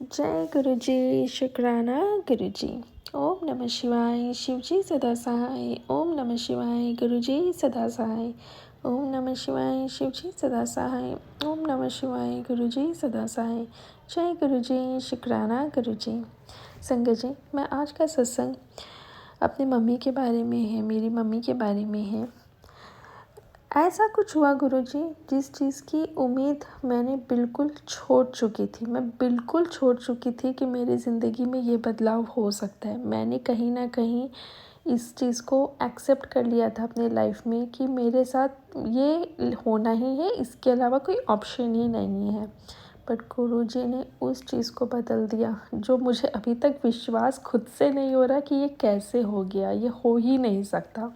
जय गुरु जी, शुक्राना गुरु जी। ओम नमः शिवाय, शिव जी सदा सहाय। ओम नमः शिवाय, गुरु जी सदा सहाय। ओम नमः शिवाय, शिव जी सदा सहाय। ओम नमः शिवाय, गुरु जी सदा सहाय। जय गुरु जी, शुक्राना गुरु जी। संगत जी, मैं आज का सत्संग अपनी मम्मी के बारे में है, मेरी मम्मी के बारे में है। ऐसा कुछ हुआ गुरुजी, जिस चीज़ की उम्मीद मैंने बिल्कुल छोड़ चुकी थी। मैं बिल्कुल छोड़ चुकी थी कि मेरी ज़िंदगी में ये बदलाव हो सकता है। मैंने कहीं न कहीं इस चीज़ को एक्सेप्ट कर लिया था अपने लाइफ में कि मेरे साथ ये होना ही है, इसके अलावा कोई ऑप्शन ही नहीं है। बट गुरुजी ने उस चीज़ को बदल दिया, जो मुझे अभी तक विश्वास खुद से नहीं हो रहा कि ये कैसे हो गया, ये हो ही नहीं सकता।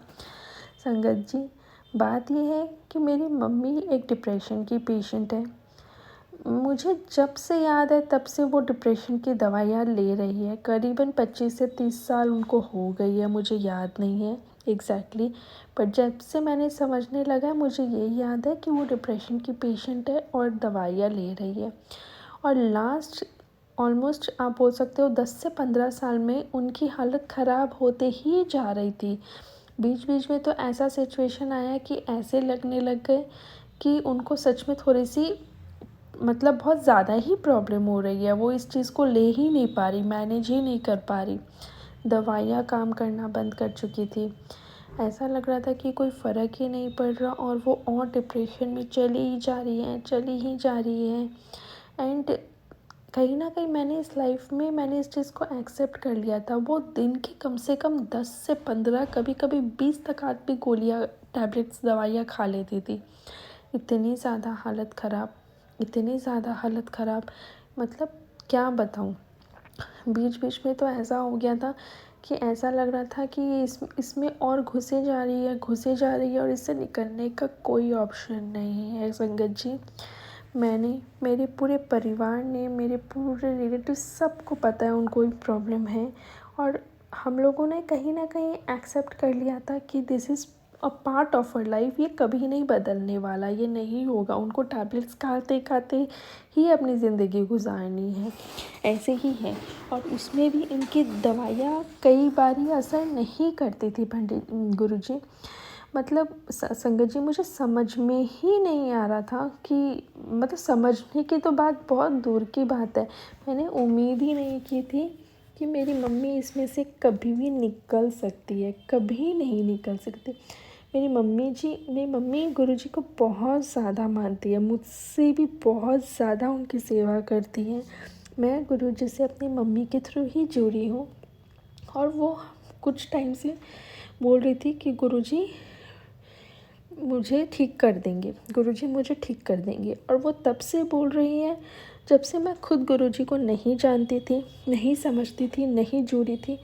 संगत जी, बात ये है कि मेरी मम्मी एक डिप्रेशन की पेशेंट है। मुझे जब से याद है तब से वो डिप्रेशन की दवाइयाँ ले रही है। करीबन 25 से 30 साल उनको हो गई है, मुझे याद नहीं है एग्जैक्टली। पर जब से मैंने समझने लगा, मुझे यही याद है कि वो डिप्रेशन की पेशेंट है और दवाइयाँ ले रही है। और लास्ट ऑलमोस्ट आप बोल सकते हो 10 से 15 साल में उनकी हालत ख़राब होते ही जा रही थी। बीच बीच में तो ऐसा सिचुएशन आया कि ऐसे लगने लग गए कि उनको सच में थोड़ी सी बहुत ज़्यादा ही प्रॉब्लम हो रही है। वो इस चीज़ को ले ही नहीं पा रही, मैनेज ही नहीं कर पा रही। दवाइयाँ काम करना बंद कर चुकी थी। ऐसा लग रहा था कि कोई फ़र्क ही नहीं पड़ रहा और वो और डिप्रेशन में चली ही जा रही है, चली ही जा रही है। एंड कहीं न कहीं मैंने इस चीज़ को एक्सेप्ट कर लिया था। वो दिन की कम से कम 10 से 15, कभी-कभी 20 तक भी गोलियाँ, टैबलेट्स, दवाइयाँ खा लेती थी। इतनी ज़्यादा हालत ख़राब, इतनी ज़्यादा हालत ख़राब, मतलब क्या बताऊँ। बीच-बीच में तो ऐसा हो गया था कि ऐसा लग रहा था कि इसमें और घुसे जा रही है और इससे निकलने का कोई ऑप्शन नहीं है। संगत जी, मेरे पूरे परिवार ने, मेरे पूरे रिलेटिव सबको पता है उनको भी प्रॉब्लम है। और हम लोगों ने कहीं न कहीं एक्सेप्ट कर लिया था कि this is a part of our life. ये कभी नहीं बदलने वाला, ये नहीं होगा। उनको टैबलेट्स खाते-खाते ही अपनी ज़िंदगी गुज़ारनी है, ऐसे ही है। और उसमें भी इनकी दवाइयाँ कई बारी असर नहीं करती थी पंडित गुरुजी। संगत जी, मुझे समझ में ही नहीं आ रहा था कि समझने की तो बात बहुत दूर की बात है। मैंने उम्मीद ही नहीं की थी कि मेरी मम्मी इसमें से कभी भी निकल सकती है, कभी नहीं निकल सकती। मेरी मम्मी गुरुजी को बहुत ज़्यादा मानती है, मुझसे भी बहुत ज़्यादा उनकी सेवा करती हैं। मैं गुरुजी से अपनी मम्मी के थ्रू ही जुड़ी हूँ। और वो कुछ टाइम से बोल रही थी कि गुरुजी मुझे ठीक कर देंगे, गुरुजी मुझे ठीक कर देंगे। और वो तब से बोल रही है जब से मैं खुद गुरुजी को नहीं जानती थी, नहीं समझती थी, नहीं जुड़ी थी।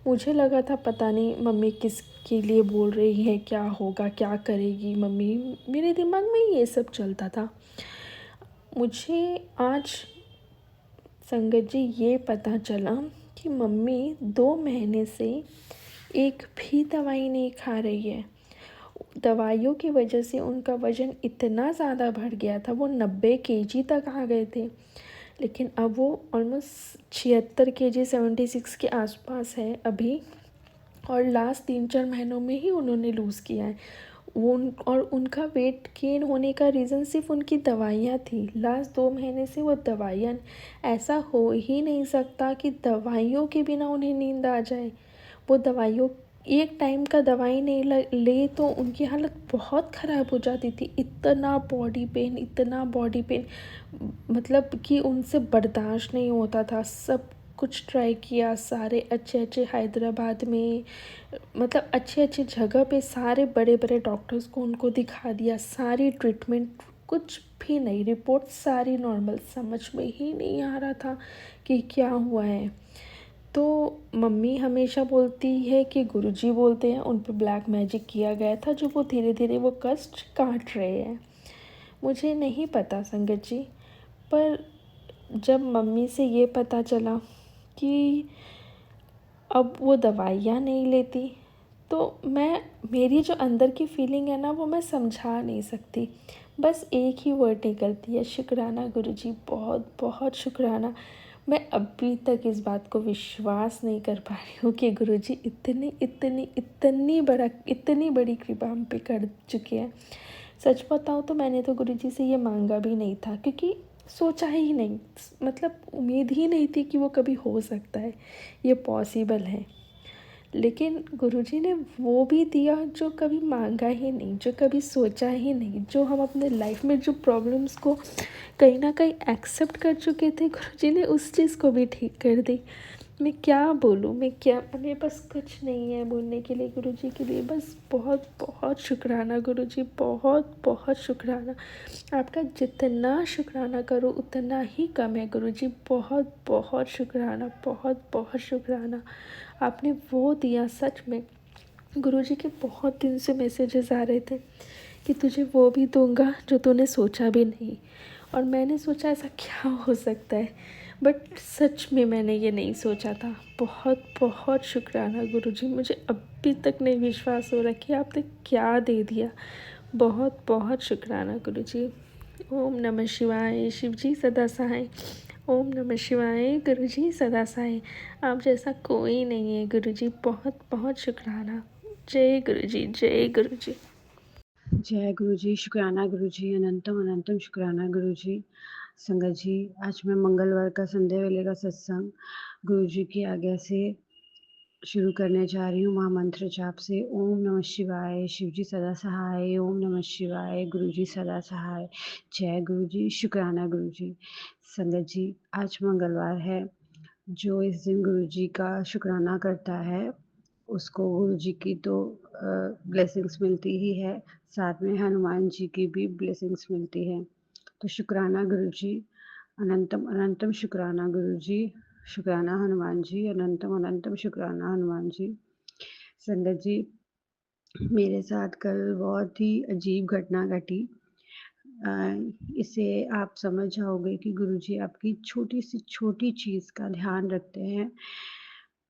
मुझे लगा था पता नहीं मम्मी किसके लिए बोल रही है, क्या होगा, क्या करेगी मम्मी, मेरे दिमाग में ये सब चलता था। मुझे आज संगत जी ये पता चला कि मम्मी 2 महीने से एक भी दवाई नहीं खा रही है। दवाइयों की वजह से उनका वज़न इतना ज़्यादा बढ़ गया था, वो 90 केजी तक आ गए थे। लेकिन अब वो ऑलमोस्ट 76 केजी, 76 के आसपास है अभी। और लास्ट 3-4 महीनों में ही उन्होंने लूज़ किया है। और उनका वेट गेन होने का रीज़न सिर्फ उनकी दवाइयाँ थी। लास्ट 2 महीने से वो दवाइयाँ, ऐसा हो ही नहीं सकता कि दवाइयों के बिना उन्हें नींद आ जाए। वो दवाइयों एक टाइम का दवाई नहीं ले तो उनकी हालत बहुत ख़राब हो जाती थी। इतना बॉडी पेन, इतना बॉडी पेन, कि उनसे बर्दाश्त नहीं होता था। सब कुछ ट्राई किया, सारे अच्छे हैदराबाद में, अच्छे जगह पे सारे बड़े बड़े डॉक्टर्स को उनको दिखा दिया, सारी ट्रीटमेंट, कुछ भी नहीं, रिपोर्ट सारी नॉर्मल। समझ में ही नहीं आ रहा था कि क्या हुआ है। तो मम्मी हमेशा बोलती है कि गुरुजी बोलते हैं उन पे ब्लैक मैजिक किया गया था, जो वो धीरे धीरे वो कष्ट काट रहे हैं। मुझे नहीं पता संगत जी, पर जब मम्मी से ये पता चला कि अब वो दवाइयाँ नहीं लेती, तो मेरी जो अंदर की फीलिंग है ना, वो मैं समझा नहीं सकती। बस एक ही वर्ड निकलती है, शुक्राना गुरुजी, बहुत बहुत शुक्राना। मैं अभी तक इस बात को विश्वास नहीं कर पा रही हूँ कि गुरुजी इतनी बड़ी कृपा हम पे कर चुके हैं। सच बताऊँ तो मैंने तो गुरुजी से ये मांगा भी नहीं था, क्योंकि सोचा ही नहीं, मतलब उम्मीद ही नहीं थी कि वो कभी हो सकता है, ये पॉसिबल है। लेकिन गुरुजी ने वो भी दिया जो कभी मांगा ही नहीं, जो कभी सोचा ही नहीं, जो हम अपने लाइफ में जो प्रॉब्लम्स को कहीं ना कहीं एक्सेप्ट कर चुके थे, गुरुजी ने उस चीज़ को भी ठीक कर दी। मैं क्या बोलूँ, मेरे पास कुछ नहीं है बोलने के लिए गुरुजी के लिए। बस बहुत बहुत शुक्राना गुरुजी, बहुत बहुत शुक्राना। आपका जितना शुक्राना करो उतना ही कम है गुरुजी। बहुत बहुत शुक्राना, बहुत बहुत शुक्राना। आपने वो दिया। सच में गुरुजी के बहुत दिन से मैसेजेस आ रहे थे कि तुझे वो भी दूंगा जो तूने सोचा भी नहीं। और मैंने सोचा ऐसा क्या हो सकता है, बट सच में मैंने ये नहीं सोचा था। बहुत बहुत शुक्राना गुरुजी। मुझे अभी तक नहीं विश्वास हो रहा कि आपने क्या दे दिया। बहुत बहुत शुक्राना गुरुजी। ओम नमः शिवाय। शिव जी सदा सहाय। ओम नमः शिवाय। गुरुजी सदा सहाय। आप जैसा कोई नहीं है गुरुजी। बहुत बहुत शुक्राना। जय गुरुजी, जय गुरुजी। जय गुरु जी, शुक्राना गुरु जी, अनंतम अनंतम शुक्राना गुरु जी। संगत जी, आज मैं मंगलवार का संध्या वेले का सत्संग गुरु जी की आज्ञा से शुरू करने जा रही हूँ महामंत्र जाप से। ओम नमः शिवाय। शिव जी सदा सहाय। ओम नमः शिवाय। गुरु जी सदा सहाय। जय गुरु जी, शुक्राना गुरु जी। संगत जी, आज मंगलवार है। जो इस दिन गुरु जी का शुक्राना करता है उसको गुरु जी की तो ब्लेसिंग्स मिलती ही है, साथ में हनुमान जी की भी ब्लेसिंग्स मिलती है। तो शुक्राना गुरु जी, अनंतम अनंतम शुक्राना गुरु जी। शुक्राना हनुमान जी, अनंतम अनंतम शुक्राना हनुमान जी। संगत जी, मेरे साथ कल बहुत ही अजीब घटना घटी। इससे आप समझ जाओगे कि गुरुजी आपकी छोटी से छोटी चीज़ का ध्यान रखते हैं।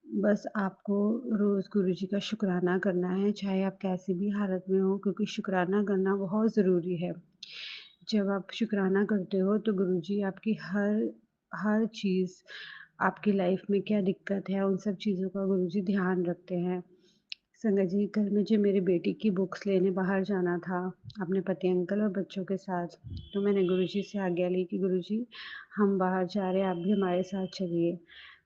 बस आपको रोज़ गुरुजी का शुक्राना करना है, चाहे आप कैसी भी हालत में हो, क्योंकि शुक्राना करना बहुत ज़रूरी है। जब आप शुक्राना करते हो तो गुरुजी आपकी हर हर चीज़, आपकी लाइफ में क्या दिक्कत है, उन सब चीज़ों का गुरुजी ध्यान रखते हैं। संगत जी, कल मुझे मेरी बेटी की बुक्स लेने बाहर जाना था अपने पति अंकल और बच्चों के साथ। तो मैंने गुरुजी से आज्ञा ली कि गुरुजी हम बाहर जा रहे हैं, आप भी हमारे साथ चलिए।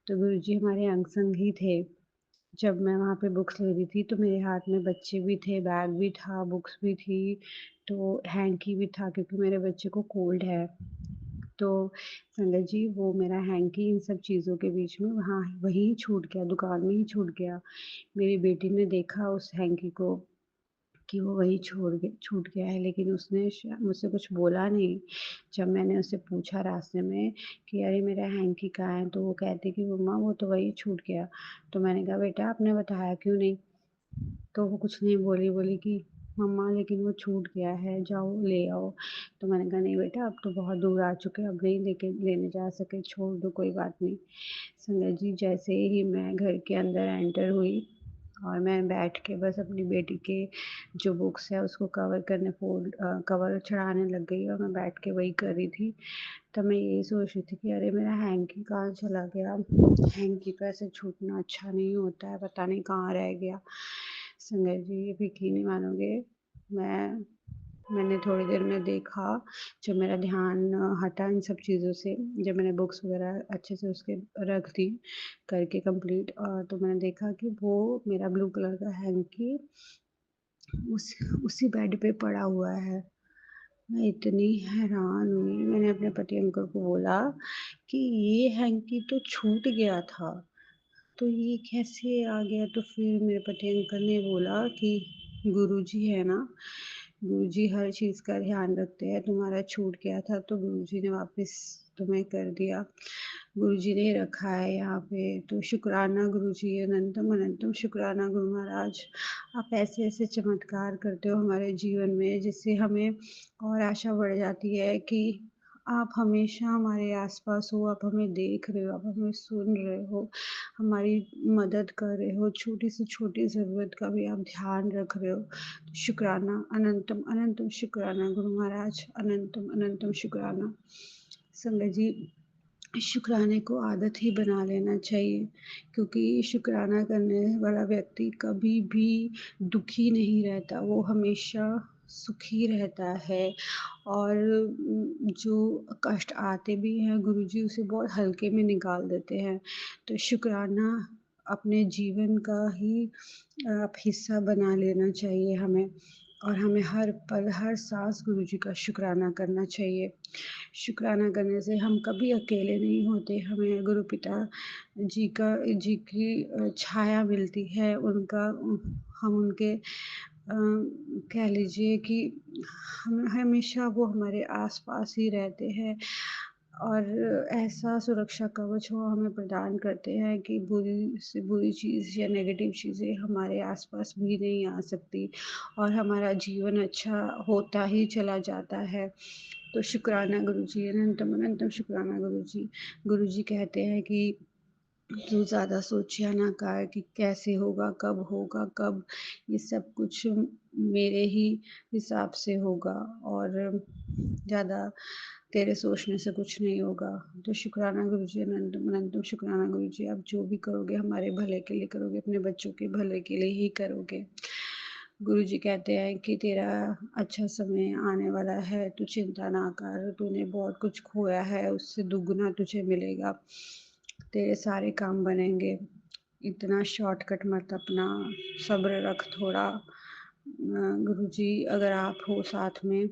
तो गुरुजी हमारे अंग संग ही थे। जब मैं वहाँ पे बुक्स ले रही थी तो मेरे हाथ में बच्चे भी थे, बैग भी था, बुक्स भी थी, तो हैंकी भी था क्योंकि मेरे बच्चे को कोल्ड है। तो संगत जी, वो मेरा हैंकी इन सब चीज़ों के बीच में वहाँ वहीं छूट गया, दुकान में ही छूट गया। मेरी बेटी ने देखा उस हैंकी को कि वो वहीं छूट गया है, लेकिन उसने मुझसे कुछ बोला नहीं। जब मैंने उससे पूछा रास्ते में कि अरे मेरा हैंकी कहाँ है, तो वो कहती कि मम्मा वो तो वहीं छूट गया। तो मैंने कहा बेटा आपने बताया क्यों नहीं? तो वो कुछ नहीं बोली, बोली कि मम्मा लेकिन वो छूट गया है, जाओ ले आओ। तो मैंने कहा नहीं बेटा, अब तो बहुत दूर आ चुके हैं, अब नहीं लेने जा सके, छोड़ दो कोई बात नहीं। संगत जी, जैसे ही मैं घर के अंदर एंटर हुई और मैं बैठ के बस अपनी बेटी के जो बुक्स है उसको कवर चढ़ाने लग गई और मैं बैठ के वही कर रही थी। तब मैं यही सोच रही थी कि अरे मेरा हैंकी कहाँ चला गया? हैंकी तो ऐसे छूटना अच्छा नहीं होता है, पता नहीं कहाँ रह गया। संगत जी, यकीन नहीं मानोगे, मैंने थोड़ी देर में देखा, जब मेरा ध्यान हटा इन सब चीज़ों से, जब मैंने बुक्स वगैरह अच्छे से उसके रख दी करके कंप्लीट, तो मैंने देखा कि वो मेरा ब्लू कलर का हैंकी उसी बेड पे पड़ा हुआ है। मैं इतनी हैरान हुई, मैंने अपने पति अंकल को बोला कि ये हैंकी तो छूट गया था, तो ये कैसे आ गया? तो फिर मेरे पति अंकल ने बोला कि गुरुजी है ना, गुरुजी हर चीज़ का ध्यान रखते हैं, तुम्हारा छूट गया था तो गुरुजी ने वापस तुम्हें कर दिया, गुरुजी ने रखा है यहाँ पे। तो शुक्राना गुरुजी, अनंतम अनंतम शुक्राना गुरु महाराज। आप ऐसे ऐसे चमत्कार करते हो हमारे जीवन में, जिससे हमें और आशा बढ़ जाती है कि आप हमेशा हमारे आसपास हो, आप हमें देख रहे हो, आप हमें सुन रहे हो, हमारी मदद कर रहे हो, छोटी से छोटी ज़रूरत का भी आप ध्यान रख रहे हो। तो शुक्राना, अनंतम अनंतम शुक्राना गुरु महाराज, अनंतम अनंतम शुक्राना। संगत जी, शुक्राने को आदत ही बना लेना चाहिए, क्योंकि शुक्राना करने वाला व्यक्ति कभी भी दुखी नहीं रहता, वो हमेशा सुखी रहता है। और जो कष्ट आते भी हैं गुरुजी उसे बहुत हल्के में निकाल देते हैं। तो शुक्राना अपने जीवन का ही आप हिस्सा बना लेना चाहिए हमें, और हमें हर पल, हर साँस गुरुजी का शुक्राना करना चाहिए। शुक्राना करने से हम कभी अकेले नहीं होते, हमें गुरु पिता जी की छाया मिलती है, हम उनके कह लीजिए कि हम हमेशा वो हमारे आस-पास ही रहते हैं, और ऐसा सुरक्षा कवच वो हमें प्रदान करते हैं कि बुरी से बुरी चीज़ या नेगेटिव चीज़ें हमारे आस-पास भी नहीं आ सकती, और हमारा जीवन अच्छा होता ही चला जाता है। तो शुक्राना गुरुजी, अनंतम अनंतम शुक्राना गुरुजी। गुरुजी कहते हैं कि तू ज़्यादा सोचिया ना कर कि कैसे होगा, कब, ये सब कुछ मेरे ही हिसाब से होगा, और ज़्यादा तेरे सोचने से कुछ नहीं होगा। तो शुक्राना गुरुजी, अनंतम अनंतम शुक्राना गुरुजी, आप जो भी करोगे हमारे भले के लिए करोगे, अपने बच्चों के भले के लिए ही करोगे। गुरुजी कहते हैं कि तेरा अच्छा समय आने वाला है, तू चिंता ना कर, तूने बहुत कुछ खोया है, उससे दुगुना तुझे मिलेगा। तेरे सारे काम बनेंगे, इतना शॉर्टकट मत अपना, सब्र रख थोड़ा। गुरुजी अगर आप हो साथ में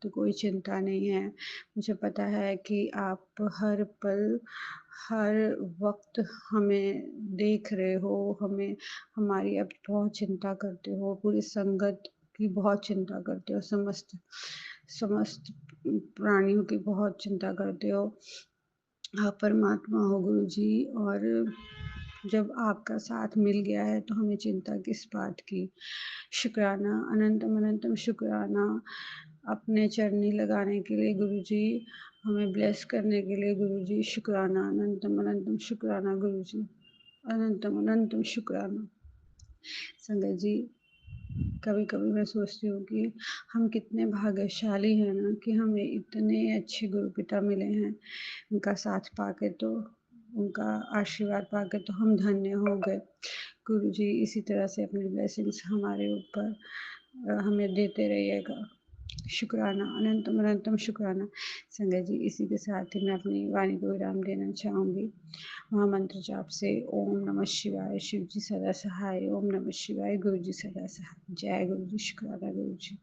तो कोई चिंता नहीं है। मुझे पता है कि आप हर पल, हर वक़्त हमें देख रहे हो, हमें हमारी अब बहुत चिंता करते हो, पूरी संगत की बहुत चिंता करते हो, समस्त समस्त प्राणियों की बहुत चिंता करते हो। आप परमात्मा हो गुरुजी, और जब आपका साथ मिल गया है तो हमें चिंता किस बात की। शुक्राना, अनंतम अनंतम शुक्राना, अपने चरनी लगाने के लिए गुरुजी, हमें ब्लेस करने के लिए गुरुजी, शुक्राना, अनंतम अनंतम शुक्राना गुरुजी, अनंतम अनंतम शुक्राना। संगत जी, कभी-कभी मैं सोचती हूँ कि हम कितने भाग्यशाली हैं ना कि हमें इतने अच्छे गुरु पिता मिले हैं। उनका साथ पाके तो, उनका आशीर्वाद पाके तो हम धन्य हो गए। गुरुजी इसी तरह से अपनी ब्लेसिंग्स हमारे ऊपर हमें देते रहिएगा। शुक्राना, अनंतम अनंतम शुक्राना। संगत जी, इसी के साथ ही मैं अपनी वाणी को विराम देना चाहूँगी। महामंत्र जाप से ओम नमः शिवाय, शिव जी सदा सहाय, ओम नमः शिवाय, गुरु जी सदा सहाय। जय गुरु जी, शुक्राना गुरु जी।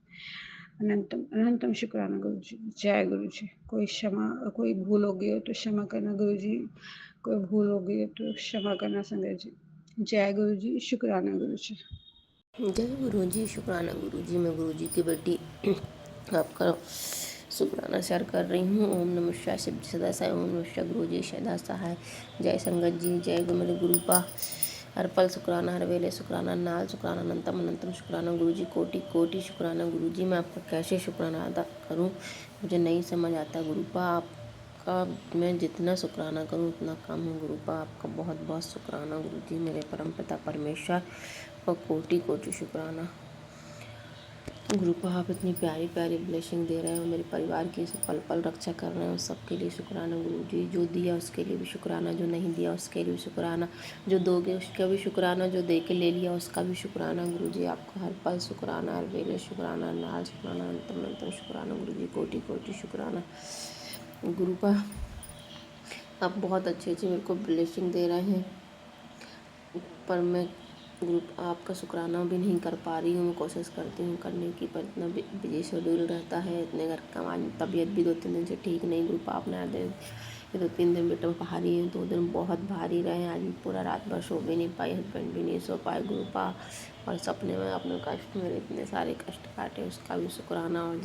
अनंतम अनंतम शुक्राना गुरु जी। जय गुरु जी। कोई भूल हो गई हो तो क्षमा करना गुरु जी। कोई भूल हो गई हो तो क्षमा करना संगत जी। जय गुरु जी, शुक्राना गुरु जी। जय गुरु जी, शुक्राना गुरु जी। मैं गुरु जी की बेटी आपका शुक्राना शेयर कर रही हूँ। ओम नमः शिवाय, शिव जी सदा सहाय, ओम नमः शिवाय, गुरु जी सदा सहाय। जय संगत जी, जय गुरु मेरे गुरु पा। हर पल शुक्राना, हर वेले शुक्राना, नाल शुक्राना, अनंतम अनंतम शुक्राना गुरु जी, कोटि कोटि शुक्राना गुरु जी। मैं आपका कैसे शुक्राना अदा करूँ, मुझे नहीं समझ आता गुरु पा। आपका मैं जितना शुक्राना करूँ उतना कम है गुरु पा। आपका बहुत बहुत शुक्राना गुरु जी, मेरे परम पिता परमेश्वर का कोटि कोटि शुक्राना। गुरु को आप इतनी प्यारी प्यारी ब्लेसिंग दे रहे हो, मेरे परिवार की पल पल रक्षा कर रहे हो, सबके लिए शुक्राना गुरु जी। जो दिया उसके लिए भी शुक्राना, जो नहीं दिया उसके लिए भी शुक्राना, जो दोगे उसका भी शुक्राना, जो दे के ले लिया उसका भी शुक्राना गुरु जी। आपका हर पल शुक्राना, हर वेले शुक्राना, नाल शुक्राना, अंतम अंतम शुक्राना गुरु जी, कोटि कोटि शुक्राना। गुरु का आप बहुत अच्छे अच्छे मेरे को ब्लेसिंग दे रहे हैं, पर मैं गुरु आपका शुक्राना भी नहीं कर पा रही हूँ। मैं कोशिश करती हूँ करने की, पर इतना बिजी शेड्यूल रहता है, इतने घर का। आज तबीयत भी 2-3 दिन से ठीक नहीं गुरु आप ने दिन, ये 2-3 दिन बेटा भारी है, 2 दिन बहुत भारी रहे। आज पूरा रात भर सो भी नहीं पाई, हस्बैंड भी नहीं सो पाए गुरु पा। और सपने में अपने कष्ट, मेरे इतने सारे कष्ट काटे, उसका भी शुक्राना। और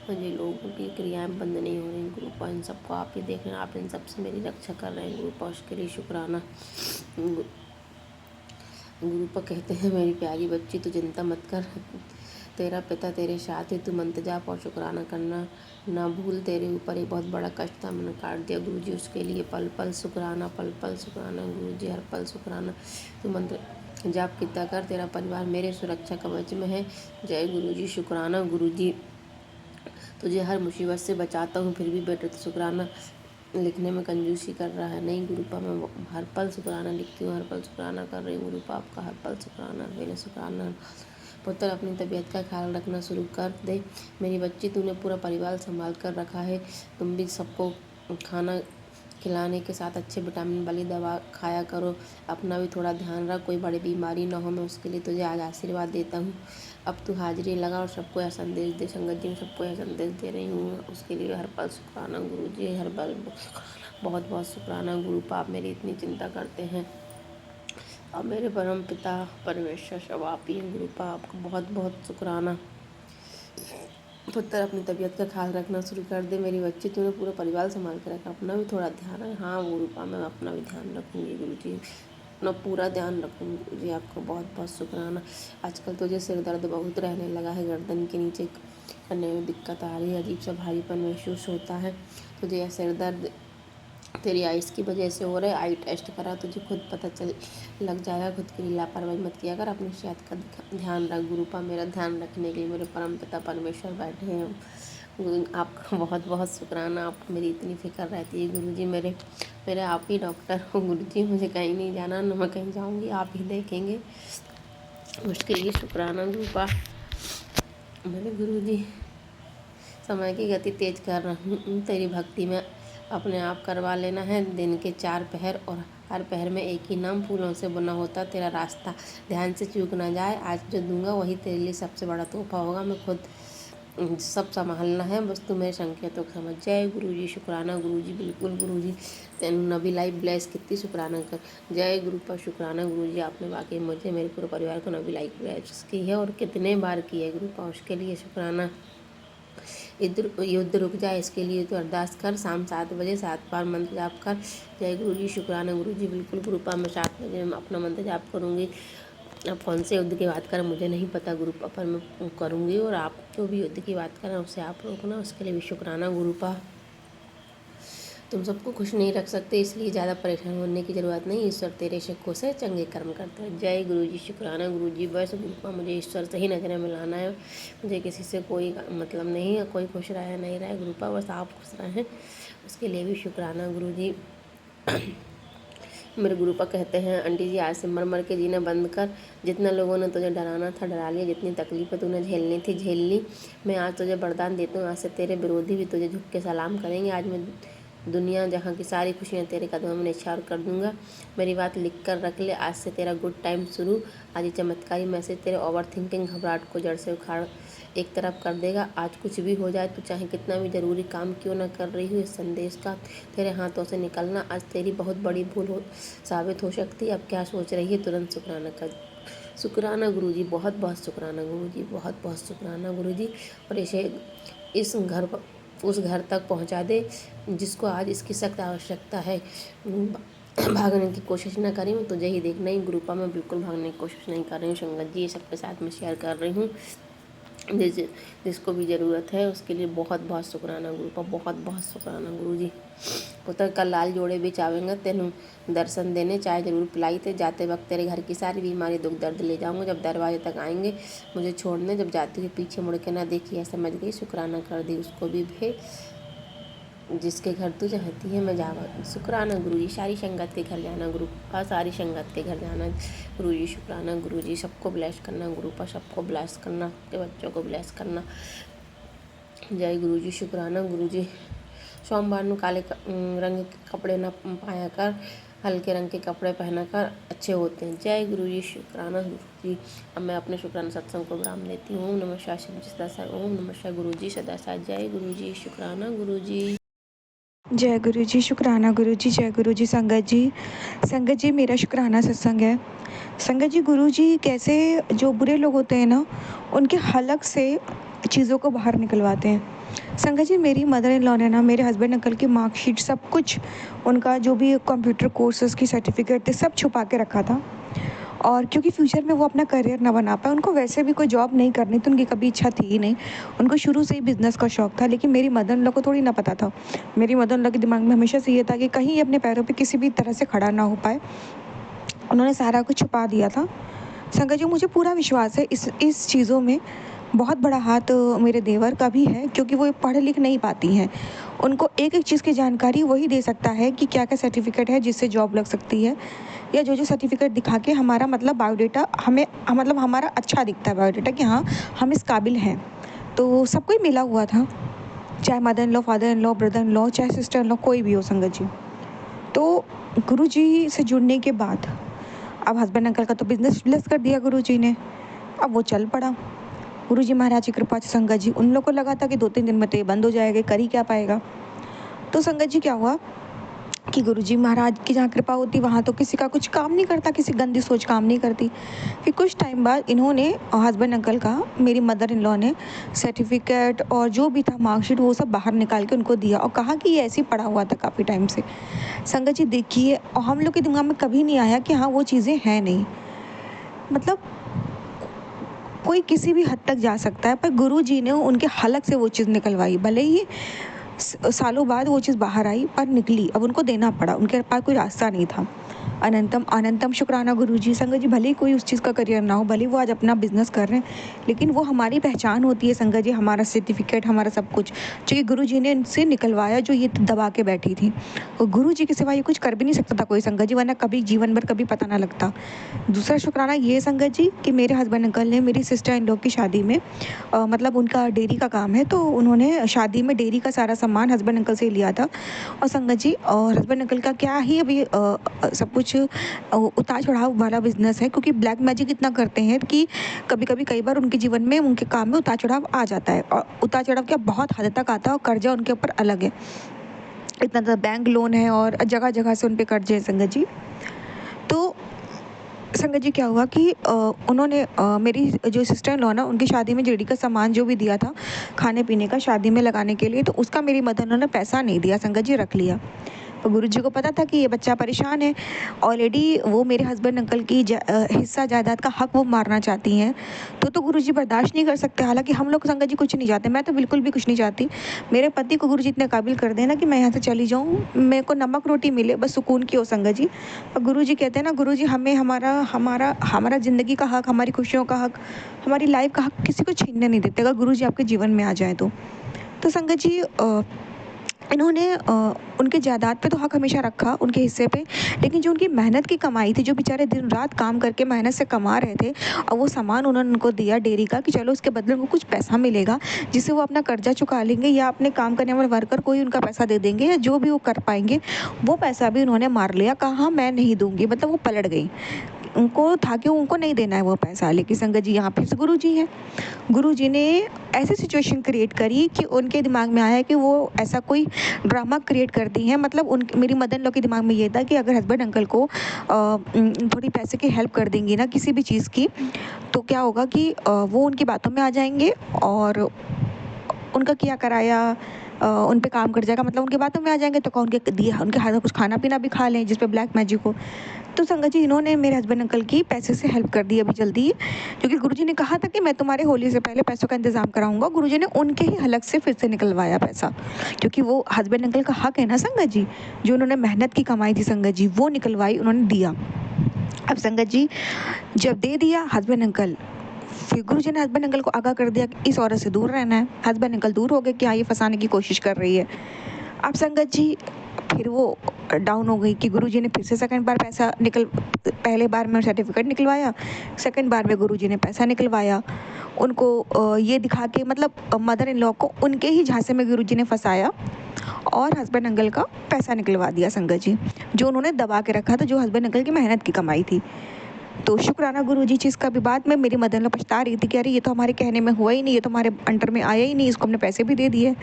मुझे लोगों की क्रियाएं बंद नहीं हो रही गुरु पा, इन सबको आप ही देख रहे हैं, आप इन सबसे मेरी रक्षा कर रहे हैं गुरु पा, उसके लिए शुक्राना। गुरु पा कहते हैं मेरी प्यारी बच्ची, तो चिंता मत कर, तेरा पिता तेरे साथ है, तू मंत्र जाप और शुक्राना करना ना भूल। तेरे ऊपर एक बहुत बड़ा कष्ट था, मैंने काट दिया गुरु जी, उसके लिए पल पल शुक्राना, पल पल शुक्राना गुरु जी, हर पल शुक्राना। तू मंत्र जाप कितना कर, तेरा परिवार मेरे सुरक्षा कवच में है। जय गुरु जी, शुक्राना गुरु जी। तुझे हर मुसीबत से बचाता हूँ, फिर भी बेटा तो शुक्राना लिखने में कंजूसी कर रहा है। नहीं गुरुपा, मैं हर पल शुक्राना लिखती हूँ, हर पल शुक्राना कर रही हूँ गुरुपा, आपका हर पल शुक्राना, पहले शुक्राना। पुत्र अपनी तबीयत का ख्याल रखना शुरू कर दे। मेरी बच्ची, तूने पूरा परिवार संभाल कर रखा है। तुम भी सबको खाना खिलाने के साथ अच्छे विटामिन वाली दवा खाया करो। अपना भी थोड़ा ध्यान रख, कोई बड़ी बीमारी ना हो। मैं उसके लिए तुझे आज आशीर्वाद देता हूँ। अब तू हाजिरी लगा और सबको यह संदेश दे। संगत जी, मैं सबको यह संदेश दे रही हूँ, उसके लिए हर पल शुक्राना गुरु जी, हर पल बहुत बहुत शुक्राना गुरुपा, आप मेरी इतनी चिंता करते हैं। अब मेरे परम पिता परमेश्वर सब आप ही हैं गुरुपा, आपका बहुत बहुत शुक्राना। पुत्र अपनी तबीयत का ख्याल रखना शुरू कर दे। मेरी बच्ची, तूने पूरा परिवार संभाल के रखा, अपना भी थोड़ा ध्यान रख। हाँ गुरुपा, मैं अपना भी ध्यान रखूँगी गुरु जी, अपना पूरा ध्यान रखूँगी गुरु जी, आपका बहुत बहुत शुक्राना। आजकल तुझे सिर दर्द बहुत रहने लगा है, गर्दन के नीचे करने में दिक्कत आ रही है, अजीब सा भारीपन महसूस होता है तुझे। यह सिर दर्द तेरी आइस की वजह से हो रहा है। आई टेस्ट करा, तुझे खुद पता चल लग जाएगा। खुद की लापरवाही मत किया कर, अपनी सेहत का ध्यान रख गुरुपा। मेरा ध्यान रखने के लिए मेरे परम पिता परमेश्वर बैठे हैं। आपका बहुत बहुत शुक्राना, आपको मेरी इतनी फिक्र रहती है गुरु जी। मेरे आप ही डॉक्टर हो गुरु जी, मुझे कहीं नहीं जाना, न मैं कहीं जाऊँगी, आप ही देखेंगे। उसके लिए शुक्राना गुरुपा। मेरे गुरु जी, समय की गति तेज कर रहा हूँ, तेरी भक्ति में अपने आप करवा लेना है। दिन के 4 पहर और हर पहर में एक ही नाम फूलों से बुना होता तेरा रास्ता ध्यान से चूक ना जाए। आज जो दूंगा वही तेरे लिए सबसे बड़ा तोहफा होगा। मैं खुद सब संभालना है, बस तू मेरे संकेतों को समझ जाए। गुरु जी शुक्राना गुरु जी, बिल्कुल गुरु जी, तेन नबी लाइफ ब्लेस कितनी शुक्राना कर। जय गुरु पर शुक्राना गुरु जी, आपने वाकई मुझे मेरे पूरे परिवार को नबी लाइफ ब्लेस की है और कितने बार की है गुरु पा, उसके लिए शुक्राना। युद्ध रुक जाए इसके लिए तो अरदास कर। शाम 7 बजे 7 बार मंत्र जाप कर। जय गुरु जी शुक्राना गुरु जी, बिल्कुल गुरुपा, मैं 7 बजे अपना मंत्र जाप करूँगी। आप कौन से युद्ध की बात करें मुझे नहीं पता गुरुपा, पर मैं करूँगी। और आप जो भी युद्ध की बात करें उससे आप रोकना, उसके लिए भी शुक्राना गुरुपा। तुम सबको खुश नहीं रख सकते, इसलिए ज़्यादा परेशान होने की ज़रूरत नहीं। ईश्वर तेरे से खुश है, चंगे कर्म करता है। जय गुरु जी शुक्राना गुरु जी। बस गुरुपा, मुझे ईश्वर से ही नजरें मिलाना है, मुझे किसी से कोई मतलब नहीं है। कोई खुश रहे नहीं रहे गुरुपा, बस आप खुश रहें, उसके लिए भी शुक्राना गुरु जी। मेरे गुरुपा कहते हैं, आंटी जी आज से मर मर के जीना बंद कर। जितना लोगों ने तुझे डराना था डरा लिया, जितनी तकलीफें तूने झेलनी थी झेल ली। मैं आज तुझे वरदान देता हूँ, आज से तेरे विरोधी भी तुझे झुक के सलाम करेंगे। आज मैं दुनिया जहाँ की सारी खुशियाँ तेरे कदमों में निछावर कर दूंगा। मेरी बात लिख कर रख ले, आज से तेरा गुड टाइम शुरू। आज ये चमत्कारी मैसेज तेरे ओवर थिंकिंग घबराहट को जड़ से उखाड़ एक तरफ कर देगा। आज कुछ भी हो जाए, तो चाहे कितना भी ज़रूरी काम क्यों ना कर रही हो, इस संदेश का तेरे हाथों से निकलना आज तेरी बहुत बड़ी भूल साबित हो सकती है। अब क्या सोच रही है, तुरंत शुक्राना कर। शुक्राना गुरु जी, बहुत बहुत शुक्राना गुरु जी, बहुत बहुत शुक्राना गुरु जी। और इसे उस घर तक पहुंचा दे जिसको आज इसकी सख्त आवश्यकता है। भागने की कोशिश ना करें, मैं तुझे ही देखना ही गुरुपा, मैं बिल्कुल भागने की कोशिश नहीं कर रही हूँ। संगत जी ये सबके साथ मैं शेयर कर रही हूँ, जिसको भी ज़रूरत है उसके लिए बहुत बहुत शुक्राना गुरुपा, बहुत बहुत शुक्राना गुरु जी। पुत्र कल लाल जोड़े भी चावेंगे तेन दर्शन देने, चाय जरूर पिलाई थे। जाते वक्त तेरे घर की सारी बीमारी दुख दर्द ले जाऊंगा। जब दरवाजे तक आएंगे मुझे छोड़ने, जब जाती हुई पीछे मुड़ के ना देखिए, समझ गई शुक्राना कर दी उसको भी भेज। जिसके घर तू चाहती है मैं जावा। शुक्राना गुरु जी, सारी संगत के घर जाना गुरुपा, सारी संगत के घर जाना गुरु जी। शुक्राना गुरु जी, सबको ब्लेस करना गुरुपा, सबको ब्लेस करना, आपके बच्चों को ब्लेस करना। जय गुरु जी शुक्राना गुरु जी। सोमवार को काले रंग के कपड़े न पाया कर, हल्के रंग के कपड़े पहना कर अच्छे होते हैं। जय गुरु जी शुक्राना गुरु जी। अब मैं अपने शुक्राना सत्संग को विराम देती हूँ। ओम नमः शिवाय शिव जी सदा साई, ओम नमः शिवाय गुरु जी सदा साई। जय गुरु जी शुक्राना गुरु जी। जय गुरु जी शुक्राना गुरु जी। जय गुरु जी। संगत जी मेरा शुक्राना सत्संग है। संगत जी, गुरु जी कैसे जो बुरे लोग होते हैं ना, उनके हलक से चीज़ों को बाहर निकलवाते हैं। संगत जी, मेरी मदर इन लॉ ने ना मेरे हस्बैंड अंकल की मार्कशीट सब कुछ, उनका जो भी कंप्यूटर कोर्सेज़ की सर्टिफिकेट थे सब छुपा के रखा था। और क्योंकि फ्यूचर में वो अपना करियर ना बना पाए, उनको वैसे भी कोई जॉब नहीं करनी थी, उनकी कभी इच्छा थी ही नहीं। उनको शुरू से ही बिज़नेस का शौक था, लेकिन मेरी मदर इन लॉ को थोड़ी ना पता था। मेरी मदर इन लॉ के दिमाग में हमेशा से ये था कि कहीं ये अपने पैरों पे किसी भी तरह से खड़ा ना हो पाए। उन्होंने सारा कुछ छुपा दिया था। संगत जी, मुझे पूरा विश्वास है इस चीज़ों में बहुत बड़ा हाथ मेरे देवर का भी है, क्योंकि वो पढ़ लिख नहीं पाती हैं। उनको एक-एक चीज़ की जानकारी वही दे सकता है कि क्या-क्या सर्टिफ़िकेट है जिससे जॉब लग सकती है, या जो-जो सर्टिफ़िकेट दिखा के हमारा मतलब बायोडेटा हमें मतलब हमारा अच्छा दिखता है बायोडेटा कि हाँ, हम इस काबिल हैं। तो सब कोई मिला हुआ था, चाहे mother in law, father in law, brother in law, चाहे सिस्टर इन लॉ, कोई भी हो संगत जी। तो गुरुजी से जुड़ने के बाद अब हस्बैंड अंकल का तो बिज़नेस ब्लेस कर दिया गुरुजी ने, अब वो चल पड़ा। गुरुजी महाराज की कृपा से संगत जी, उन लोग को लगा था कि 2-3 दिन में तो ये बंद हो जाएगा, कर ही क्या पाएगा। तो संगत जी क्या हुआ कि गुरुजी महाराज की जहाँ कृपा होती वहाँ तो किसी का कुछ काम नहीं करता, किसी गंदी सोच काम नहीं करती। फिर कुछ टाइम बाद इन्होंने हस्बैंड अंकल का, मेरी मदर इन लॉ ने सर्टिफिकेट और जो भी था मार्कशीट वो सब बाहर निकाल के उनको दिया और कहा कि ये ऐसे ही पड़ा हुआ था काफ़ी टाइम से। संगत जी देखिए, और हम लोग के दिमाग में कभी नहीं आया कि हाँ वो चीज़ें हैं नहीं, मतलब कोई किसी भी हद तक जा सकता है, पर गुरुजी ने उनके हलक से वो चीज़ निकलवाई। भले ही सालों बाद वो चीज़ बाहर आई, पर निकली। अब उनको देना पड़ा, उनके पास कोई रास्ता नहीं था। अनंतम अनंतम शुक्राना गुरुजी। संगत जी भले ही कोई उस चीज़ का करियर ना हो, भले ही वो आज अपना बिजनेस कर रहे हैं, लेकिन वो हमारी पहचान होती है संगत जी, हमारा सर्टिफिकेट, हमारा सब कुछ, जो कि गुरुजी ने इनसे निकलवाया, जो ये दबा के बैठी थी। और गुरुजी के सिवा ये कुछ कर भी नहीं सकता था कोई संगत जी, वरना कभी जीवन भर कभी पता ना लगता। दूसरा शुक्राना ये संगत जी कि मेरे हस्बैंड अंकल ने मेरी सिस्टर इन लॉ की शादी में मतलब उनका डेयरी का काम है, तो उन्होंने शादी में डेयरी का सारा सामान हस्बैंड अंकल से लिया था। और संगत जी और हस्बैंड अंकल का क्या ही अभी सब कुछ उतार चढ़ाव वाला बिजनेस है, क्योंकि ब्लैक मैजिक इतना करते हैं कि कभी कभी कई बार उनके जीवन में, उनके काम में उतार चढ़ाव आ जाता है, और उतार चढ़ाव क्या बहुत हद तक आता है, और कर्जा उनके ऊपर अलग है, इतना ज़्यादा बैंक लोन है और जगह जगह से उन पे कर्जे हैं संगत जी। तो संगत जी क्या हुआ कि उन्होंने मेरी जो सिस्टर इन लॉ ना, उनकी शादी में जेडी का सामान जो भी दिया था खाने पीने का शादी में लगाने के लिए, तो उसका मेरी मदर ने पैसा नहीं दिया संगत जी, रख लिया। तो गुरुजी को पता था कि ये बच्चा परेशान है, ऑलरेडी वो मेरे हस्बैंड अंकल की हिस्सा जायदाद का हक वो मारना चाहती हैं, तो गुरुजी बर्दाश्त नहीं कर सकते। हालांकि हम लोग संगत जी कुछ नहीं चाहते, मैं तो बिल्कुल भी कुछ नहीं चाहती। मेरे पति को गुरुजी इतने काबिल कर देना कि मैं यहाँ से चली जाऊँ, मेरे को नमक रोटी मिले, बस सुकून की हो संगत जी। और गुरुजी कहते हैं ना, गुरुजी हमें हमारा हमारा हमारा ज़िंदगी का हक, हमारी खुशियों का हक, हमारी लाइफ का हक किसी को छीनने नहीं देते, अगर गुरुजी आपके जीवन में आ जाए तो संगत जी इन्होंने उनके जायदाद पे तो हक हमेशा रखा, उनके हिस्से पे, लेकिन जो उनकी मेहनत की कमाई थी, जो बेचारे दिन रात काम करके मेहनत से कमा रहे थे, और वो सामान उन्होंने उनको दिया डेयरी का कि चलो उसके बदले उनको कुछ पैसा मिलेगा जिससे वो अपना कर्जा चुका लेंगे, या अपने काम करने वाले वर्कर को ही उनका पैसा दे देंगे, या जो भी वो कर पाएंगे वो पैसा भी उन्होंने मार लिया, कहा मैं नहीं दूंगी, मतलब वो पलट गई। उनको था कि उनको नहीं देना है वो पैसा, लेकिन संगत जी यहाँ फिर से गुरुजी हैं। गुरुजी ने ऐसी सिचुएशन क्रिएट करी कि उनके दिमाग में आया कि वो ऐसा कोई ड्रामा क्रिएट कर दी है, मतलब उन मेरी मदर इन लॉ के दिमाग में ये था कि अगर हस्बैंड अंकल को थोड़ी पैसे की हेल्प कर देंगी ना किसी भी चीज़ की, तो क्या होगा कि वो उनकी बातों में आ जाएंगे और उनका किया कराया उन पे काम कर जाएगा, मतलब उनकी बातों में आ जाएंगे, तो उनके दिया उनके हाथ में कुछ खाना पीना भी खा लें जिस पे ब्लैक मैजिक हो। तो संगत जी इन्होंने मेरे हस्बैंड अंकल की पैसे से हेल्प कर दी अभी जल्दी ही, क्योंकि गुरुजी ने कहा था कि मैं तुम्हारे होली से पहले पैसों का इंतजाम कराऊंगा। गुरुजी ने उनके ही हलक से फिर से निकलवाया पैसा, क्योंकि वो हस्बैंड अंकल का हक है ना संगत जी, जो उन्होंने मेहनत की कमाई थी संगत जी, वो निकलवाई, उन्होंने दिया। अब संगत जी जब दे दिया हस्बैंड अंकल, फिर गुरुजी ने हस्बैंड अंकल को आगाह कर दिया कि इस औरत से दूर रहना है। हस्बैंड अंकल दूर हो गए कि हाँ ये फंसाने की कोशिश कर रही है। अब संगत जी फिर वो डाउन हो गई कि गुरुजी ने फिर से सेकंड बार पैसा पहले बार में सर्टिफिकेट निकलवाया, सेकंड बार में गुरुजी ने पैसा निकलवाया, उनको ये दिखा के, मतलब मदर इन लॉ को उनके ही झांसे में गुरुजी ने फंसाया और हस्बैंड अंकल का पैसा निकलवा दिया संगत जी, जो उन्होंने दबा के रखा था, जो हस्बैंड अंकल की मेहनत की कमाई थी। तो शुक्राना गुरुजी चीज़ का भी बाद में मेरी मदर इन लॉ पछता रही थी कि अरे ये तो हमारे कहने में हुआ ही नहीं, ये तो हमारे अंडर में आया ही नहीं, इसको हमने पैसे भी दे दिए।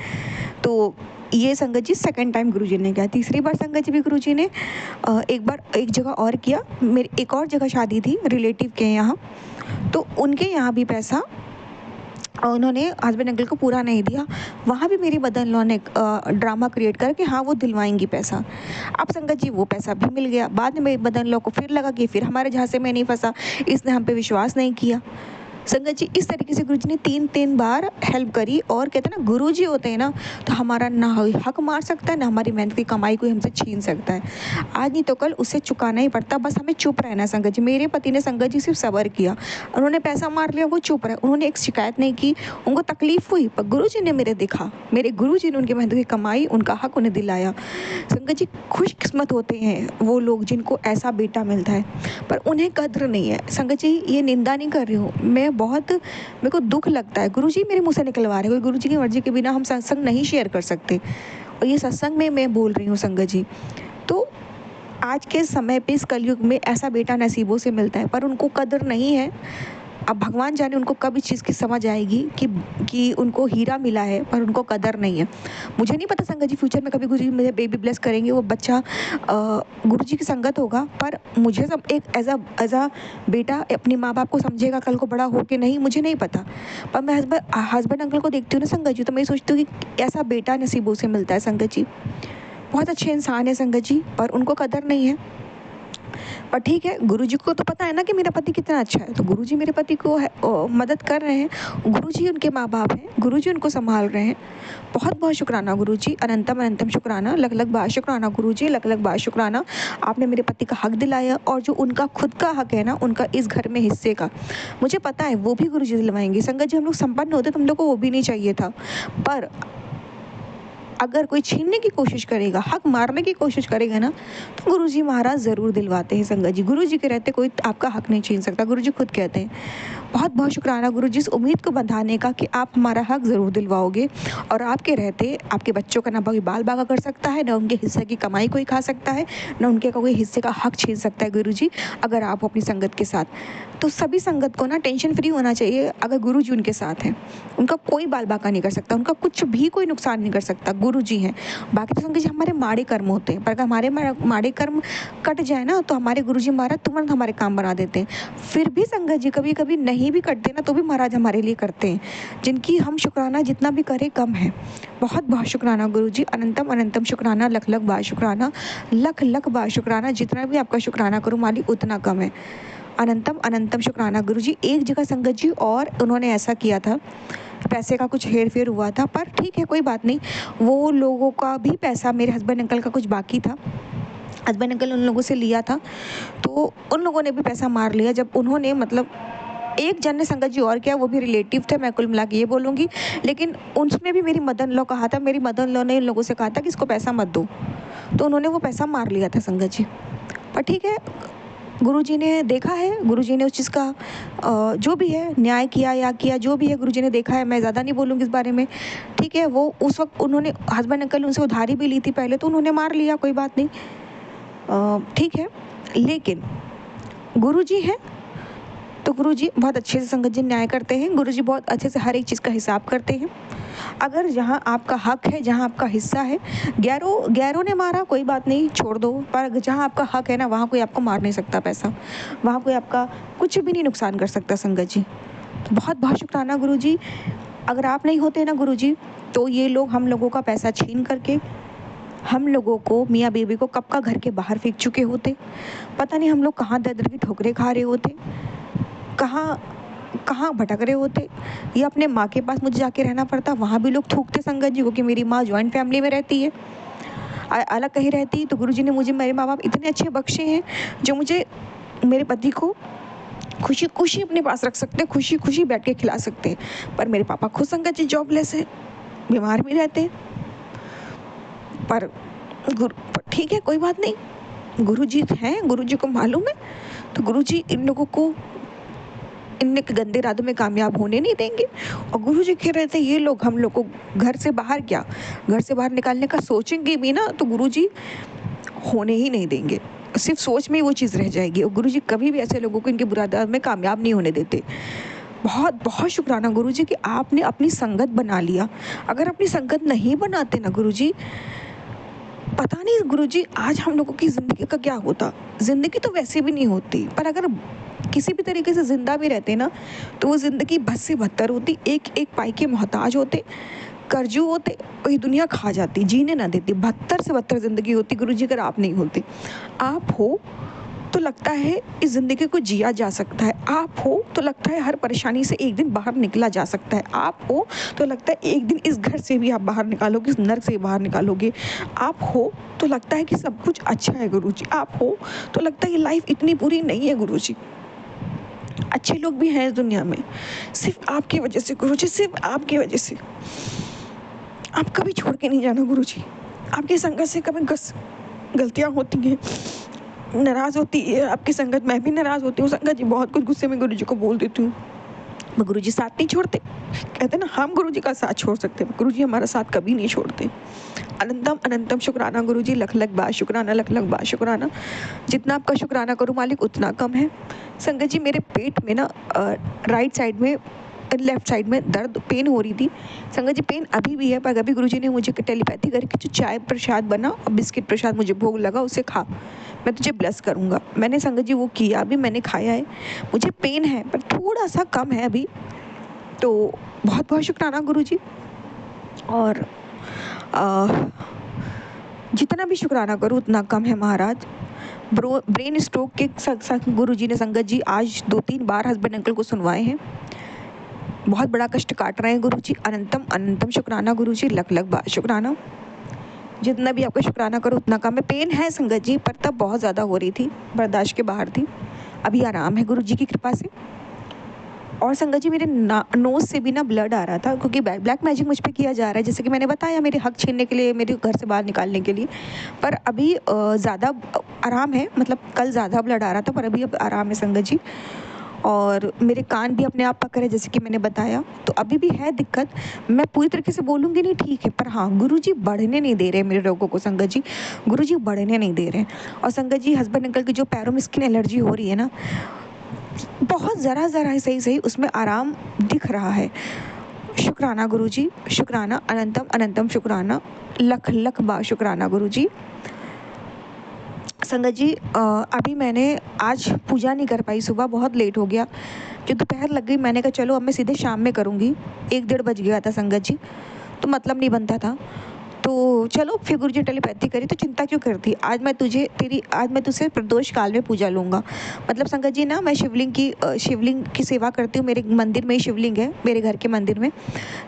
तो ये संगत जी सेकंड टाइम गुरुजी ने किया। तीसरी बार संगत जी भी गुरुजी ने एक बार एक जगह और किया, मेरी एक और जगह शादी थी रिलेटिव के यहाँ, तो उनके यहाँ भी पैसा उन्होंने हस्बैंड अंकल को पूरा नहीं दिया, वहाँ भी मेरी मदर इन लॉ ने ड्रामा क्रिएट कर कि हाँ वो दिलवाएंगी पैसा। अब संगत जी वो पैसा भी मिल गया, बाद में मेरी मदर इन लॉ को फिर लगा कि फिर हमारे झांसे में नहीं फंसा, इसने हम पे विश्वास नहीं किया, संगत जी इस तरीके से गुरुजी ने 3 बार हेल्प करी। और कहते हैं ना गुरुजी होते हैं ना तो हमारा ना हक मार सकता है, ना हमारी मेहनत की कमाई कोई हमसे छीन सकता है। आज नहीं तो कल उसे चुकाना ही पड़ता, बस हमें चुप रहना है संगत जी। मेरे पति ने संगत जी सिर्फ सब्र किया, उन्होंने पैसा मार लिया, वो चुप रहे, उन्होंने एक शिकायत नहीं की, उनको तकलीफ हुई, पर गुरुजी ने मेरे देखा, मेरे गुरुजी ने उनकी मेहनत की कमाई, उनका हक उन्हें दिलाया। संगत जी खुशकिस्मत होते हैं वो लोग जिनको ऐसा बेटा मिलता है, पर उन्हें कद्र नहीं है। संगत जी ये निंदा नहीं कर रही हूँ मैं, मेरे को दुख लगता है गुरुजी मेरे मुंह से निकलवा रहे हैं, कोई गुरुजी की मर्जी के बिना हम सत्संग नहीं शेयर कर सकते, और ये सत्संग में मैं बोल रही हूँ संगत जी। तो आज के समय पे इस कलयुग में ऐसा बेटा नसीबों से मिलता है, पर उनको कदर नहीं है। अब भगवान जाने उनको कब इस चीज़ की समझ आएगी कि उनको हीरा मिला है पर उनको कदर नहीं है। मुझे नहीं पता संगत जी फ्यूचर में कभी गुरुजी मुझे बेबी ब्लेस करेंगे, वो बच्चा गुरुजी की संगत होगा, पर मुझे सब एक एज अ बेटा अपने माँ बाप को समझेगा कल को बड़ा हो के, नहीं मुझे नहीं पता। पर मैं हस्बैंड अंकल को देखती हूँ ना संगत जी, तो मैं सोचती हूँ कि ऐसा बेटा नसीबों से मिलता है संगत जी। बहुत अच्छे इंसान है संगत जी, पर उनको कदर नहीं है। पर ठीक है, गुरुजी को तो पता है ना कि मेरा पति कितना अच्छा है, तो गुरुजी मेरे पति को मदद कर रहे हैं, गुरुजी उनके माँ बाप हैं, गुरुजी उनको संभाल रहे हैं। बहुत बहुत शुक्राना गुरुजी, अनंतम अनंतम शुक्राना, लख लख बार शुक्राना गुरुजी, लख लख बार शुक्राना। आपने मेरे पति का हक दिलाया, और जो उनका खुद का हक है ना, उनका इस घर में हिस्से का, मुझे पता है वो भी गुरुजी दिलवाएंगे। संगत जी हम लोग संपन्न होते तो हम लोग को वो भी नहीं चाहिए था, पर अगर कोई छीनने की कोशिश करेगा, हक मारने की कोशिश करेगा ना, तो गुरुजी महाराज ज़रूर दिलवाते हैं संगत जी। गुरुजी के रहते कोई आपका हक नहीं छीन सकता, गुरुजी खुद कहते हैं। बहुत बहुत शुक्राना गुरुजी इस उम्मीद को बंधाने का कि आप हमारा हक ज़रूर दिलवाओगे, और आपके रहते आपके बच्चों का ना कोई बाल बागा कर सकता है, ना उनके हिस्से की कमाई कोई खा सकता है, ना उनके कोई हिस्से का हक छीन सकता है गुरुजी, अगर आप अपनी संगत के साथ। तो सभी संगत को ना टेंशन फ्री होना चाहिए, अगर गुरुजी उनके साथ हैं, उनका कोई बाल बाका नहीं कर सकता, उनका कुछ भी कोई नुकसान नहीं कर सकता, गुरुजी हैं। बाकी तो संगत जी हमारे माड़े कर्म होते हैं, पर अगर हमारे माड़े कर्म कट जाए ना, तो हमारे गुरुजी महाराज तुरंत हमारे काम बना देते हैं। फिर भी संगत जी कभी कभी नहीं भी कटते ना, तो भी महाराज हमारे लिए करते हैं, जिनकी हम शुक्राना जितना भी करें कम है। बहुत बहुत शुक्राना गुरुजी, अनंतम अनंतम शुक्राना, लख लख बार शुक्राना, लख लख बार शुक्राना, जितना भी आपका शुक्राना करूँ मालिक उतना कम है। अनंतम अनंतम शुक्राना गुरुजी। एक जगह संगत जी और उन्होंने ऐसा किया था, पैसे का कुछ हेर फेर हुआ था, पर ठीक है कोई बात नहीं, वो लोगों का भी पैसा, मेरे हस्बैंड अंकल का कुछ बाकी था, हस्बैंड अंकल उन लोगों से लिया था, तो उन लोगों ने भी पैसा मार लिया। जब उन्होंने मतलब एक जन ने संगत जी और किया, वो भी रिलेटिव थे, मैं कुल मिला के ये बोलूँगी, लेकिन उसमें भी मेरी मदर इन लॉ कहा था, मेरी मदर इन लॉ ने इन लोगों से कहा था कि इसको पैसा मत दो, तो उन्होंने वो पैसा मार लिया था संगत जी। पर ठीक है, गुरुजी ने देखा है, गुरुजी ने उस चीज़ का जो भी है न्याय किया या किया, जो भी है गुरुजी ने देखा है, मैं ज़्यादा नहीं बोलूँगी इस बारे में। ठीक है, वो उस वक्त उन्होंने हस्बैंड अंकल उनसे उधारी भी ली थी पहले, तो उन्होंने मार लिया, कोई बात नहीं, ठीक है। लेकिन गुरुजी हैं तो गुरुजी बहुत अच्छे से संगत जी न्याय करते हैं, गुरुजी बहुत अच्छे से हर एक चीज़ का हिसाब करते हैं। अगर जहाँ आपका हक है, जहाँ आपका हिस्सा है, गैरों ने मारा कोई बात नहीं, छोड़ दो, पर जहाँ आपका हक है ना, वहाँ कोई आपको मार नहीं सकता पैसा, वहाँ कोई आपका कुछ भी नहीं नुकसान कर सकता संगत जी। तो बहुत बहुत शुक्राना गुरुजी, अगर आप नहीं होते ना गुरुजी, तो ये लोग हम लोगों का पैसा छीन करके हम लोगों को, मियाँ बीवी को कब का घर के बाहर फेंक चुके होते। पता नहीं हम लोग कहाँ दर दर की ठोकरें खा रहे होते, कहाँ भटक रहे होते, या अपने माँ के पास मुझे जाके रहना पड़ता, वहाँ भी लोग थूकते संगत जी, क्योंकि मेरी माँ जॉइंट फैमिली में रहती है, अलग कहीं रहती, तो गुरुजी ने मुझे, मेरे माँ बाप इतने अच्छे बख्शे हैं जो मुझे, मेरे पति को खुशी खुशी अपने पास रख सकते हैं, खुशी खुशी बैठ के खिला सकते हैं। पर मेरे पापा खुद संगत जी जॉबलेस है, बीमार भी रहते हैं, पर ठीक है कोई बात नहीं, गुरुजी हैं, गुरुजी को मालूम है, तो गुरुजी इन लोगों को इन गंदे इरादों में कामयाब होने नहीं देंगे। और गुरुजी कह रहे थे ये लोग हम लोग को घर से बाहर, क्या घर से बाहर निकालने का सोचेंगे भी ना, तो गुरुजी होने ही नहीं देंगे, सिर्फ सोच में ही वो चीज़ रह जाएगी, और गुरुजी कभी भी ऐसे लोगों को इनके बुरा इरादों में कामयाब नहीं होने देते। बहुत बहुत शुक्राना गुरुजी कि आपने अपनी संगत बना लिया, अगर अपनी संगत नहीं बनाते ना गुरुजी, पता नहीं गुरुजी आज हम लोगों की ज़िंदगी का क्या होता। ज़िंदगी तो वैसे भी नहीं होती, पर अगर किसी भी तरीके से ज़िंदा भी रहते ना, तो वो ज़िंदगी बद से बदतर होती, एक एक पाई के मोहताज होते, कर्जू होते, और ये दुनिया खा जाती, जीने ना देती, बदतर से बदतर ज़िंदगी होती गुरुजी अगर आप नहीं होते। आप हो तो लगता है इस ज़िंदगी को जिया जा सकता है, आप हो तो लगता है हर परेशानी से एक दिन बाहर निकला जा सकता है, आप हो तो लगता है एक दिन इस घर से भी आप बाहर निकालोगे, इस नर्क से बाहर निकालोगे, आप हो तो लगता है कि सब कुछ अच्छा है गुरुजी, आप हो तो लगता है ये लाइफ इतनी बुरी नहीं है गुरुजी। अच्छे लोग भी हैं इस दुनिया में, सिर्फ आपकी वजह से गुरुजी, सिर्फ आपकी वजह से। आप कभी छोड़ के नहीं जाना गुरुजी, आपकी संगत से कभी गलतियाँ होती हैं, नाराज़ होती है आपकी संगत, मैं भी नाराज़ होती हूँ संगत जी, बहुत कुछ गुस्से में गुरुजी को बोल देती हूँ, पर गुरुजी साथ नहीं छोड़ते। कहते हैं ना, हम गुरुजी का साथ छोड़ सकते हैं, गुरुजी हमारा साथ कभी नहीं छोड़ते। अनंतम अनंतम शुक्राना गुरुजी, लख लख बार शुक्राना, लख लख बार शुक्राना। जितना आपका शुक्राना करूँ मालिक उतना कम है। संगत जी मेरे पेट में ना राइट साइड में, लेफ्ट साइड में दर्द पेन हो रही थी संगत जी, पेन अभी भी है, पर अभी गुरुजी ने मुझे टेलीपैथी करके जो चाय प्रसाद बना और बिस्किट प्रसाद मुझे भोग लगा, उसे खा, मैं तुझे ब्लेस करूँगा। मैंने संगत जी वो किया, अभी मैंने खाया है, मुझे पेन है पर थोड़ा सा कम है अभी, तो बहुत बहुत शुक्राना गुरुजी। और जितना भी शुक्राना करूँ उतना कम है महाराज। ब्रेन स्ट्रोक के गुरुजी ने संगत जी आज 2-3 बार हस्बैंड अंकल को सुनवाए हैं, बहुत बड़ा कष्ट काट रहे हैं गुरुजी। अनंतम अनंतम शुक्राना गुरुजी, लख लख बार शुक्राना। जितना भी आपका शुक्राना करो उतना कम है। पेन है संगत जी, पर तब बहुत ज़्यादा हो रही थी, बर्दाश्त के बाहर थी, अभी आराम है गुरुजी की कृपा से। और संगत जी मेरे नोज़ से भी ना ब्लड आ रहा था, क्योंकि ब्लैक मैजिक मुझ पे किया जा रहा है, जैसे कि मैंने बताया, मेरे हक छीनने के लिए, मेरे घर से बाहर निकालने के लिए। पर अभी ज़्यादा आराम है, मतलब कल ज़्यादा ब्लड आ रहा था, पर अभी अब आराम है संगत जी। और मेरे कान भी अपने आप पक रहे, जैसे कि मैंने बताया, तो अभी भी है दिक्कत, मैं पूरी तरीके से बोलूँगी नहीं ठीक है, पर हाँ गुरुजी बढ़ने नहीं दे रहे मेरे रोगों को संगत जी, गुरुजी बढ़ने नहीं दे रहे हैं। और संगत जी हस्बैंड अंकल की जो पैरों में स्किन एलर्जी हो रही है ना, बहुत ज़रा है, सही सही उसमें आराम दिख रहा है। शुक्राना गुरुजी, शुक्राना, अनंतम अनंतम शुक्राना, लख लख बार शुक्राना गुरुजी। संगत जी अभी मैंने आज पूजा नहीं कर पाई, सुबह बहुत लेट हो गया, जो दोपहर लग गई, मैंने कहा चलो अब मैं सीधे शाम में करूँगी, 1-1:30 बज गया था संगत जी, तो मतलब नहीं बनता था, तो चलो फिर गुरुजी टेलीपैथी करी, तो चिंता क्यों करती, आज मैं तुझसे प्रदोष काल में पूजा लूँगा। मतलब संगत जी ना, मैं शिवलिंग की सेवा करती हूँ, मेरे मंदिर में ही शिवलिंग है, मेरे घर के मंदिर में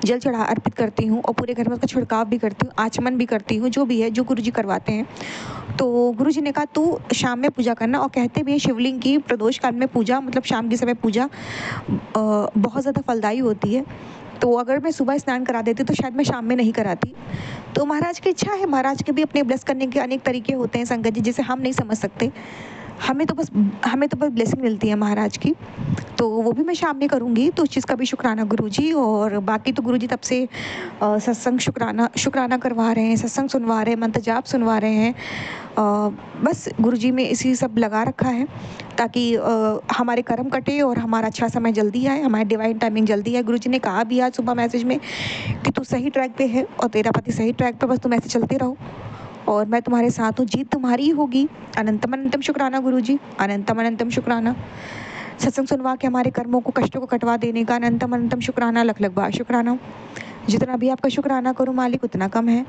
जल चढ़ा अर्पित करती हूँ, और पूरे घर में उसका छिड़काव भी करती हूँ, आचमन भी करती हूँ, जो भी है, जो गुरुजी करवाते हैं। तो गुरुजी ने कहा तू शाम में पूजा करना, और कहते भी हैं शिवलिंग की प्रदोष काल में पूजा, मतलब शाम के समय पूजा बहुत ज़्यादा फलदायी होती है। तो अगर मैं सुबह स्नान करा देती तो शायद मैं शाम में नहीं कराती। तो महाराज की इच्छा है, महाराज के भी अपने ब्लेस करने के अनेक तरीके होते हैं संगत जी, जिसे हम नहीं समझ सकते। हमें तो बस ब्लेसिंग मिलती है महाराज की, तो वो भी मैं शाम में करूँगी, तो उस चीज़ का भी शुक्राना गुरुजी। और बाकी तो गुरुजी तब से सत्संग शुक्राना करवा रहे हैं, सत्संग सुनवा रहे हैं, मंत्र जाप सुनवा रहे हैं, बस गुरुजी में इसी सब लगा रखा है, ताकि हमारे कर्म कटे और हमारा अच्छा समय जल्दी आए, हमारी डिवाइन टाइमिंग जल्दी आए। गुरुजी ने कहा भी आज सुबह मैसेज में कि तू सही ट्रैक पे है और तेरा पति सही ट्रैक पे, बस तुम ऐसे चलते रहो और मैं तुम्हारे साथ हूँ, जीत तुम्हारी ही होगी। अनंतम अनंतम शुक्राना गुरुजी, अनंतम अनंतम शुक्राना। सत्संग सुनवा के हमारे कर्मों को, कष्टों को कटवा देने का अनंतम अनंतम शुक्राना, लख लख बार शुक्राना। जितना भी आपका शुक्राना करूँ मालिक उतना कम है।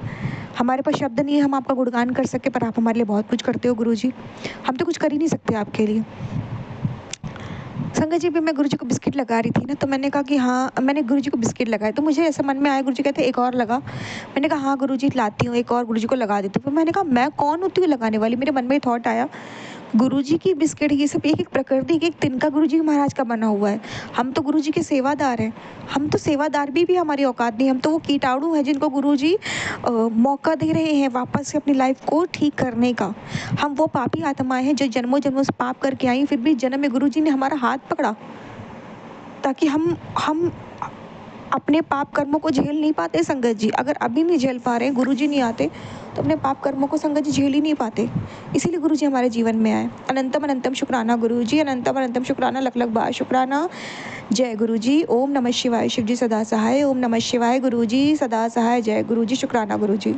हमारे पास शब्द नहीं है हम आपका गुणगान कर सके, पर आप हमारे लिए बहुत कुछ करते हो गुरुजी, हम तो कुछ कर ही नहीं सकते आपके लिए। संगत जी भी मैं गुरुजी को बिस्किट लगा रही थी ना, तो मैंने कहा कि हाँ, मैंने गुरुजी को बिस्किट लगाए, तो मुझे ऐसा मन में आया, गुरुजी कहते एक और लगा, मैंने कहा हाँ गुरुजी लाती हूँ, एक और गुरुजी को लगा देती हूँ। फिर मैंने कहा मैं कौन होती हूँ लगाने वाली, मेरे मन में थॉट आया, गुरुजी की बिस्किट ये सब एक एक प्रकृति, एक तिनका गुरुजी महाराज का बना हुआ है, हम तो गुरुजी के सेवादार हैं, हम तो सेवादार भी हमारी औकात नहीं, हम तो वो कीटाणु हैं जिनको गुरुजी मौका दे रहे हैं वापस से अपनी लाइफ को ठीक करने का। हम वो पापी आत्माएं हैं जो जन्मों जन्मों से पाप करके आई, फिर भी जन्म में गुरुजी ने हमारा हाथ पकड़ा, ताकि हम अपने पाप कर्मों को झेल नहीं पाते संगत जी। अगर अभी नहीं झेल पा रहे, गुरुजी नहीं आते, तो अपने पाप कर्मों को संगत जी झेल ही नहीं पाते, इसीलिए गुरुजी हमारे जीवन में आए। अनंतम अनंतम शुक्राना गुरुजी, अनंतम अनंतम शुक्राना, लख लख बार शुक्राना। जय गुरुजी, ओम नमः शिवाय, शिवजी सदा सहाय, ओम नमः शिवाय, गुरुजी सदा सहाय, जय गुरुजी, शुक्राना गुरुजी।